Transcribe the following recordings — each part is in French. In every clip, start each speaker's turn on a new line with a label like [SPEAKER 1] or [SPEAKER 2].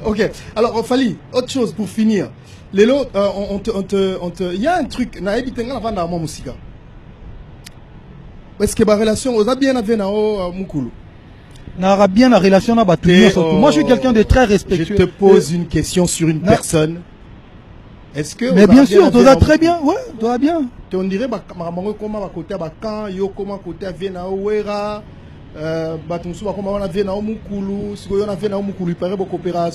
[SPEAKER 1] Ok, alors Fally, autre chose pour finir. Lélo, il y a un truc, est-ce que ma relation, on a bien avec Mukulu?
[SPEAKER 2] N'a bien la relation à moi je suis quelqu'un de très respectueux.
[SPEAKER 1] Je te pose une question sur une personne. Est-ce que
[SPEAKER 2] mais bien sûr, tu vas très bien, ouais, tu vas bien.
[SPEAKER 1] On dirait que côté Bakan, yo comment côté Viena Ouera, Batonsu comment on a Viena Mukulu, si on a Viena Mukulu, il paraît beaucoup opérer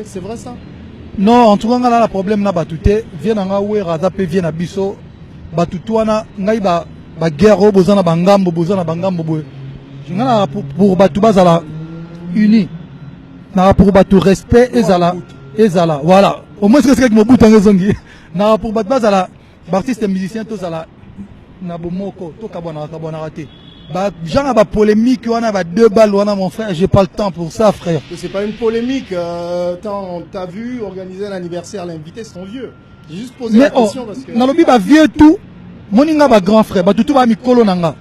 [SPEAKER 1] c'est vrai ça?
[SPEAKER 2] Non, en tout cas là le problème na batute, Viena Ouera zape Viena biso, batutwana ngai ba guerre bozana bangambo boy. Ngana pour batu bazala uni. Na pour batu respect ezala. Voilà. Au moins c'est ce que mo buta ngezongi. Na pour batu bazala artiste musicien to zala na bomoko to kabona raté. Ba genre ba polémique wana ba deux balles wana mon frère, j'ai pas le temps pour ça frère.
[SPEAKER 1] C'est pas une polémique, t'as vu organiser l'anniversaire, l'invité c'est ton vieux. J'ai juste posé la question parce que
[SPEAKER 2] na lobi ba vieux tout, moninga ba grand frère, ba tout ba mikolo nanga.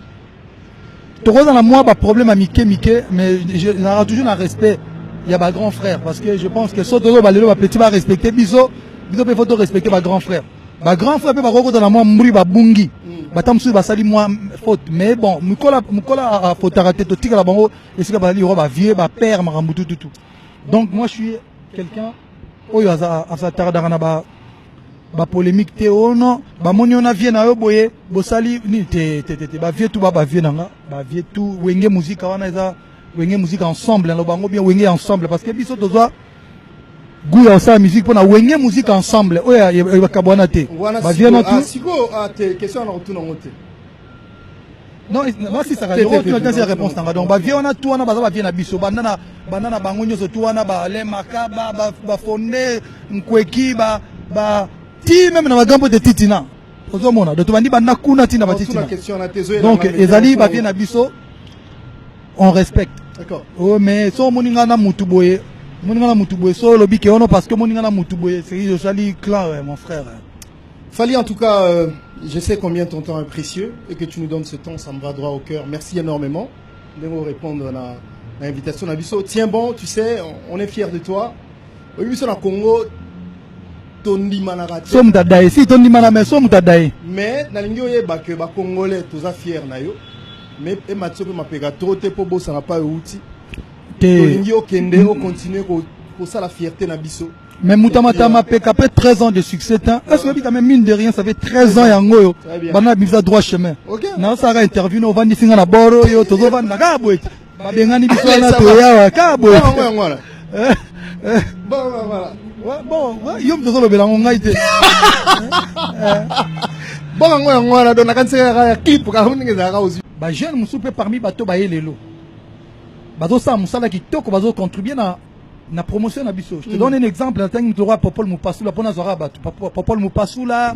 [SPEAKER 2] Dans moi, pas problème à Mickey, mais j'aurai toujours un respect. Il y a ma grand frère parce que je pense que surtout le petit va respecter biso peut faut respecter ma grand frère. Ma grand frère peut pas reconnaître dans moi mburi ba bungi. Batam su ba sali moi faute mais bon mukola a faute rater to tika la bango et c'est ba li ba vieux ba père marambutu tout. Donc moi je suis quelqu'un oyo a sa tarda na ba polémique te ono ba moni on a vie na yo boye bosali ni te ba vie tout ba vie nanga ba vie tout wenge musique wana eza wenge musique ensemble lo bango bien wenge ensemble parce que biso toza goût ya sa musique pour na wenge musique ensemble oya ba kabwana te ba vie na tout
[SPEAKER 1] siko te question na retour na ngote
[SPEAKER 2] non si ça retour na deuxième réponse nanga donc ba vie on a tout wana ba vie na biso banana bango nyoso tout wana ba le makaba ba fondé nkweki ba ti même na magambo de titina ozomona de tobandi banda kuna tina batitina donc ezali ba bien na biso on respecte
[SPEAKER 1] d'accord
[SPEAKER 2] oh mais so moninga na mutuboye so lobi ke ono parce que moninga na mutuboye c'est je sali clair mon frère.
[SPEAKER 1] Fally, en tout cas je sais combien ton temps est précieux et que tu nous donnes ce temps, ça me va droit au cœur. Merci énormément de nous répondre à l'invitation na biso. Tiens bon, tu sais on est fiers de toi. Au biso na Congo
[SPEAKER 2] Somme tadaye, si ton dimana mais somme tadaye.
[SPEAKER 1] Mais nalingi oyeba que ba Congolais tous fiers na yo. Mais et matso pe mapeka trop te po bossa na pa outi. Nalingi okende o continuer pour ça la fierté na biso.
[SPEAKER 2] Mais mutamata mapeka après 13 ans de succès tant. Est-ce que quand même mine de rien ça fait 13 ans yango yo. Bana bisa droit chemin. Na ça ga interview no vandi singa na boro yo tozo vanda ka boy. Ba bengani biso na to ya ka boy.
[SPEAKER 1] Bon voilà.
[SPEAKER 2] Bon, yom tozo lobela ngai te.
[SPEAKER 1] Bon ngwana dona kantseka clip ka huninga za ka ozi.
[SPEAKER 2] Ba jeune musupe parmi bato ba yelelo. Bazo sa musala kitoko bazo contribuer na promotion na biso. Je te donne un exemple, en tant que Tora Popol Mupasula pona zora bato. Popol Mupasula,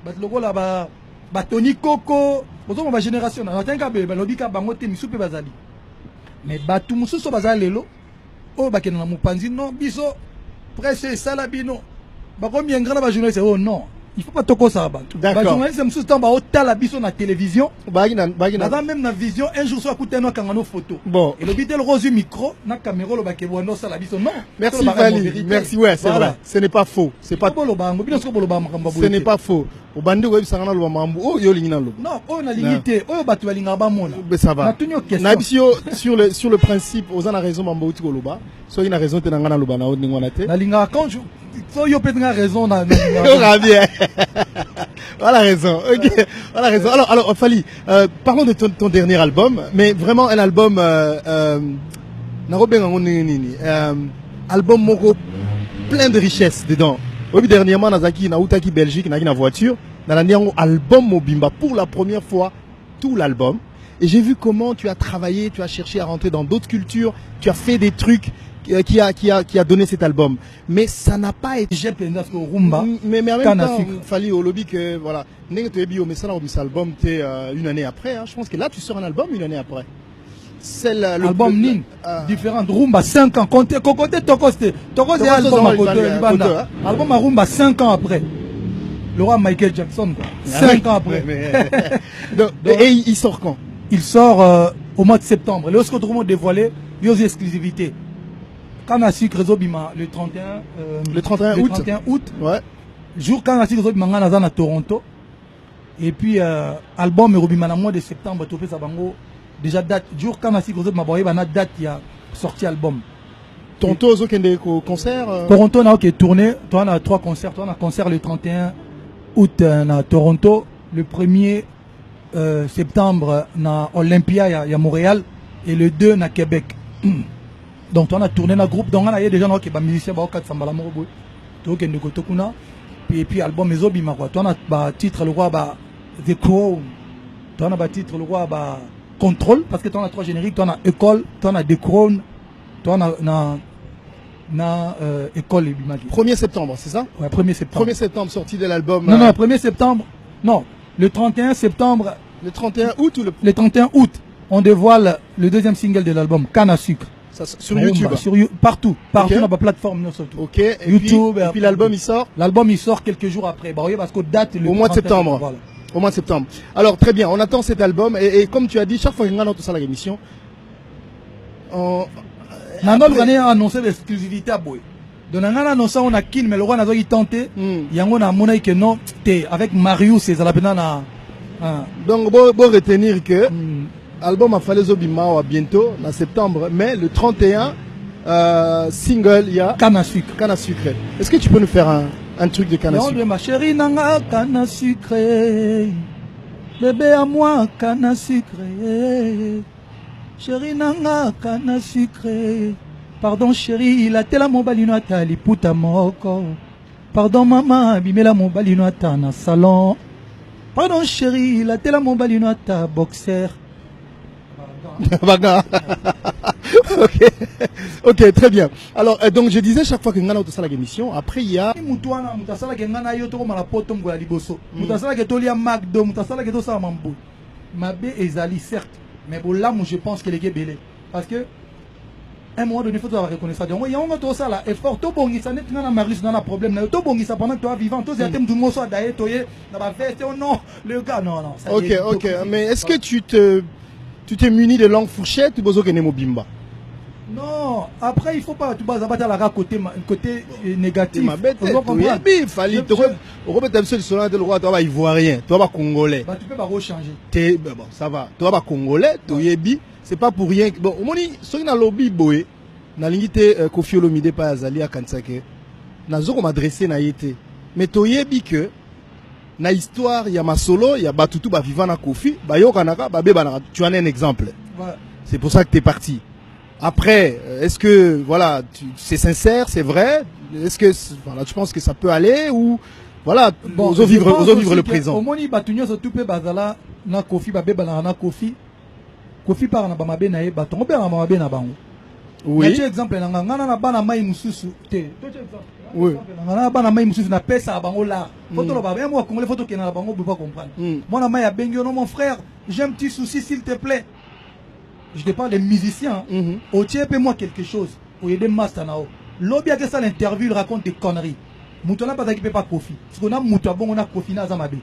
[SPEAKER 2] bat logo la ba Tony Coco, bozo ma génération na tant ka be ba lobika bango te misupe bazali. Mais bato mususo bazali lelo o ba kenana mupanzi non biso presque salabino ba combien grand ba journaliste oh non il faut pas toko ça ba journaliste mususu tamba o tala biso na télévision
[SPEAKER 1] bagina
[SPEAKER 2] même na vision un jour soit écouter no kangano photo
[SPEAKER 1] bon
[SPEAKER 2] et le bitel rose micro na caméra lo ba ke bono sala biso non
[SPEAKER 1] merci Fally merci ouais c'est vrai ce n'est pas faux c'est pas
[SPEAKER 2] bolo bango bino sko bolo ba makamba
[SPEAKER 1] ce n'est pas faux au bandi web sangana lo mambu oh yo lingina lo
[SPEAKER 2] non oh na limité oh batu balinga ba mona
[SPEAKER 1] ça va
[SPEAKER 2] na tunyo question
[SPEAKER 1] na bisio sur le principe aux en a raison mambo uti koloba so ina raison te ngana lo bana odingo na te
[SPEAKER 2] na linga quand je so yo peut raison na
[SPEAKER 1] bien voilà raison ok voilà raison alors Fally parlons de ton dernier album mais vraiment un album narobenga nini album moko plein de richesses dedans. Oui, dernièrement nazaki na utaki Belgique na voiture na ndiango album mobimba pour la première fois tout l'album et j'ai vu comment tu as travaillé, tu as cherché à rentrer dans d'autres cultures, tu as fait des trucs qui a donné cet album mais ça n'a pas été
[SPEAKER 2] rumba
[SPEAKER 1] mais en même temps Fally au lobby que voilà ndenge to ebi o mais ça na cet album t'es une année après hein. Je pense que là tu sors un album une année après c'est
[SPEAKER 2] l'album Nin différent rumba 5 ans comptez tokoste album à côté banda album à rumba 5 ans après le roi Michael Jackson 5 ans après
[SPEAKER 1] et il sort quand?
[SPEAKER 2] Il sort au mois de septembre. Lorsque tout le monde dévoilé, il y a des exclusivités. Canne à sucre Zobima le 31
[SPEAKER 1] le 31 août.
[SPEAKER 2] 31 août.
[SPEAKER 1] Ouais.
[SPEAKER 2] Jour Canne à sucre Zobima à Toronto. Et puis album Robima na mois de septembre topé ça bango déjà date jour Canne à sucre Zobima boye bana date il y a sorti album.
[SPEAKER 1] Toronto Zokende concert.
[SPEAKER 2] Toronto na OK tourné, toi on a 3 concerts, toi on a concert le 31 août na Toronto, le 1er septembre na Olympia ya Montréal et le 2 na Québec. Donc on a tourné dans groupe donc on a déjà qui ba musicien ba 4 sambala mo boy. To ke ndeko tokuna puis album ezobima quoi. On a ba titre le roi ba The Crown. On a ba titre le roi ba Control parce que on a 3 génériques, on a École, on a The Crown, on a École Bimagi.
[SPEAKER 1] 1er septembre, c'est ça?
[SPEAKER 2] Ouais, 1er septembre.
[SPEAKER 1] 1er septembre sortie de l'album.
[SPEAKER 2] Non, 1er septembre. Non, le 31 septembre.
[SPEAKER 1] Le 31 août ou
[SPEAKER 2] le 31 août, on dévoile le 2e single de l'album, Canne à sucre.
[SPEAKER 1] Ça, sur YouTube.
[SPEAKER 2] Partout
[SPEAKER 1] Okay.
[SPEAKER 2] dans la plateforme. Surtout.
[SPEAKER 1] Ok. Et
[SPEAKER 2] YouTube.
[SPEAKER 1] Et puis l'album il sort.
[SPEAKER 2] L'album il sort quelques jours après. Bah oui, parce qu'au date
[SPEAKER 1] au mois de septembre.
[SPEAKER 2] Voilà.
[SPEAKER 1] Au mois de septembre. Alors très bien, on attend cet album et comme tu as dit, chaque fois qu'on a tout ça la émission,
[SPEAKER 2] on a annoncé l'exclusivité à Boy. Donc on a annoncé on a kin mais le roi n'a pas tenté. Il y a un monnaie que non, avec Marius et ça la peine na.
[SPEAKER 1] Donc bon retenir que l'album a fallu Zobima bientôt en septembre, mais le 31 single il y a
[SPEAKER 2] Canne à sucre.
[SPEAKER 1] Canne à sucre. Est-ce que tu peux nous faire un truc de canne à sucre?
[SPEAKER 2] Ma chérie nanga canne à sucre. Bébé à moi canne à sucre. Chérie nanga canne à sucre. Pardon chérie, il a tela mobalino ata liputa moko. Pardon maman, bimela mobalino ata na salon. Pardon chérie, il a tela mobalino ata boxer.
[SPEAKER 1] Ok, ok, très bien. Alors, donc je disais chaque fois que nous avons la émission, après il y a.
[SPEAKER 2] Certes, mais bon là, je pense que les gars belé. Parce que, à un moment donné, il faut avoir reconnaissance. Donc, il y a un autre ça là, effort, tout bon, ça n'est pas un problème. Tout bon, ça pendant que tu es vivant, tout c'est du mot soit d'ailleurs, tu es dans la veste, non, le gars, non, non.
[SPEAKER 1] Ok, ok, mais est-ce que tu t'es muni de langue fourchette ou besoin que Nemo Bimba?
[SPEAKER 2] Non, après il faut pas tu vas abattre la côté négatif.
[SPEAKER 1] Ma bête, il fallait te remettre un seul sur le roi, toi va ivoirien, toi va congolais.
[SPEAKER 2] Bah tu peux pas rechanger.
[SPEAKER 1] Bon, ça va. Toi va congolais, toi yebi, c'est pas pour rien. Bon, au moins ceux qui na lobby boy, na lingité Kofi Olomide pa azali à Kansake. Na zo ko m'adresser na yete. Mais toi yebi que na histoire ya masolo, ya batutu ba vivant na Kofi, ba yo kanaka, ba be banaka. Tu en es un exemple.
[SPEAKER 2] Ouais.
[SPEAKER 1] C'est pour ça que tu es parti. Après, est-ce que voilà, c'est sincère, c'est vrai? Est-ce que voilà, tu penses que ça peut aller ou voilà,
[SPEAKER 2] bon,
[SPEAKER 1] osons vivre le présent.
[SPEAKER 2] Au moins, batunyo so tupe bazala na Kofi ba beba na Kofi. Kofi par na bamabe na e baton be na bamabe na bango.
[SPEAKER 1] Oui.
[SPEAKER 2] Tu exemple na ngana na bana mai mususu te. Tu exemple.
[SPEAKER 1] Oui.
[SPEAKER 2] Na bana mai mususu na pesa bango là. Photo lo ba bien moi congolais photo que na bango peut pas comprendre. Moi na mai ya bengio non mon frère, j'ai un petit souci s'il te plaît. Je te parle des musiciens. Au tiers, moi quelque chose. Au y a des masters nao. L'objet que ça l'interview, il raconte des conneries. Moutona pas d'équiper pas Kofi. Parce qu'on a Mouta bon, on a Kofi na Zamabe.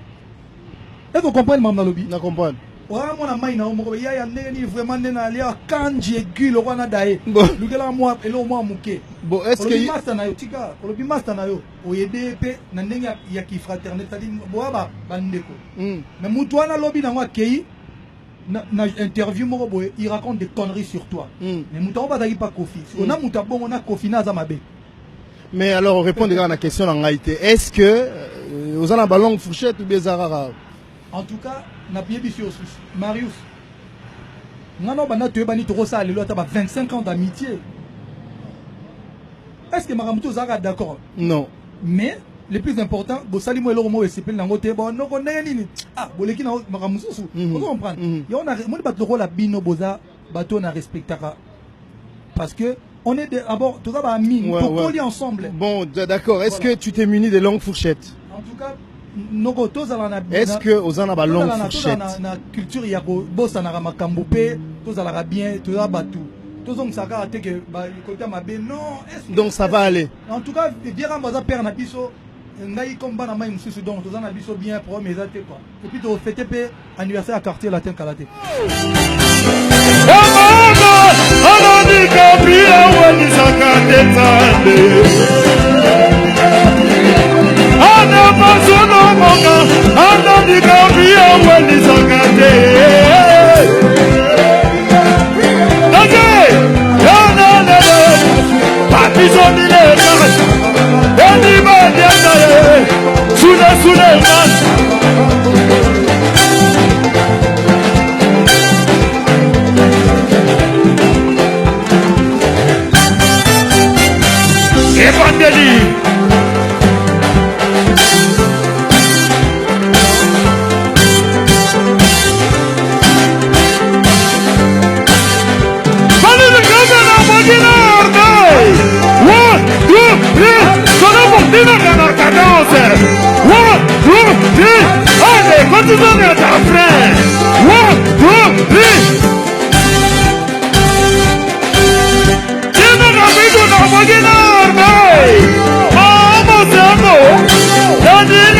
[SPEAKER 2] Est-ce que vous comprenez maman lobby?
[SPEAKER 1] Je comprends.
[SPEAKER 2] Ouais, mon ami na omo ya ya neni vraiment nena lia kanji egu le roi dae. Le gars moi et le moi mouké.
[SPEAKER 1] Bon, est-ce que
[SPEAKER 2] le master na yo tika, le master na yo. Au y a des na neni ya ki fraternité, c'est-à-dire boaba bandeko. Mais Moutona lobby na moi kei. Na interview il raconte des conneries sur toi. Mais Mouta on pas Kofi. On a Mouta bon, on a Kofi na Zamabe.
[SPEAKER 1] Mais alors on répond déjà à la question en Haïti. Est-ce que aux en ballon fourchette ou bien Zarara?
[SPEAKER 2] En tout cas, na bien biso Marius. Nano bana tu bani to ça lelo ta 25 ans d'amitié. Est-ce que Maramuto Zara d'accord?
[SPEAKER 1] Non.
[SPEAKER 2] Mais le plus important, bo sali mo eloro mo esipel na ngote bon no ko nini. Ah, boleki na Maramususu. Vous comprenez? Et on a moi ba to la bino boza bateau na respectera. Parce que on est d'abord tout ça ba ami, on coller ensemble.
[SPEAKER 1] Bon, d'accord. Est-ce que tu t'es muni de longues fourchettes?
[SPEAKER 2] En tout cas, noko tozala na
[SPEAKER 1] est-ce que aux en ba longues fourchettes?
[SPEAKER 2] Na culture ya ko bossa na makambo pe, tozala bien, toza batu. Tozong saka te que ba côté mabe non.
[SPEAKER 1] Donc ça va aller.
[SPEAKER 2] En tout cas, bien rambaza père na biso. Ngai comme bana mai mususu donc tozana na biso bien pro mais ate quoi. Et puis to fêter pe anniversaire à quartier latin kalaté.
[SPEAKER 3] Kabila walisakate tande Ana mazono monga Ana di Kabila walisakate Nage Yana nene Papizoni nene Eni madiana Sule sule man Evangélie Allez le gamin à Magina Ordai 1, 2, 3 Sono portina con la cadence 1, 2, 3 Allez, continuez à ta frère 1, 2, 3 Tiene amigo na Magina Ordai Vamos, amo Daniel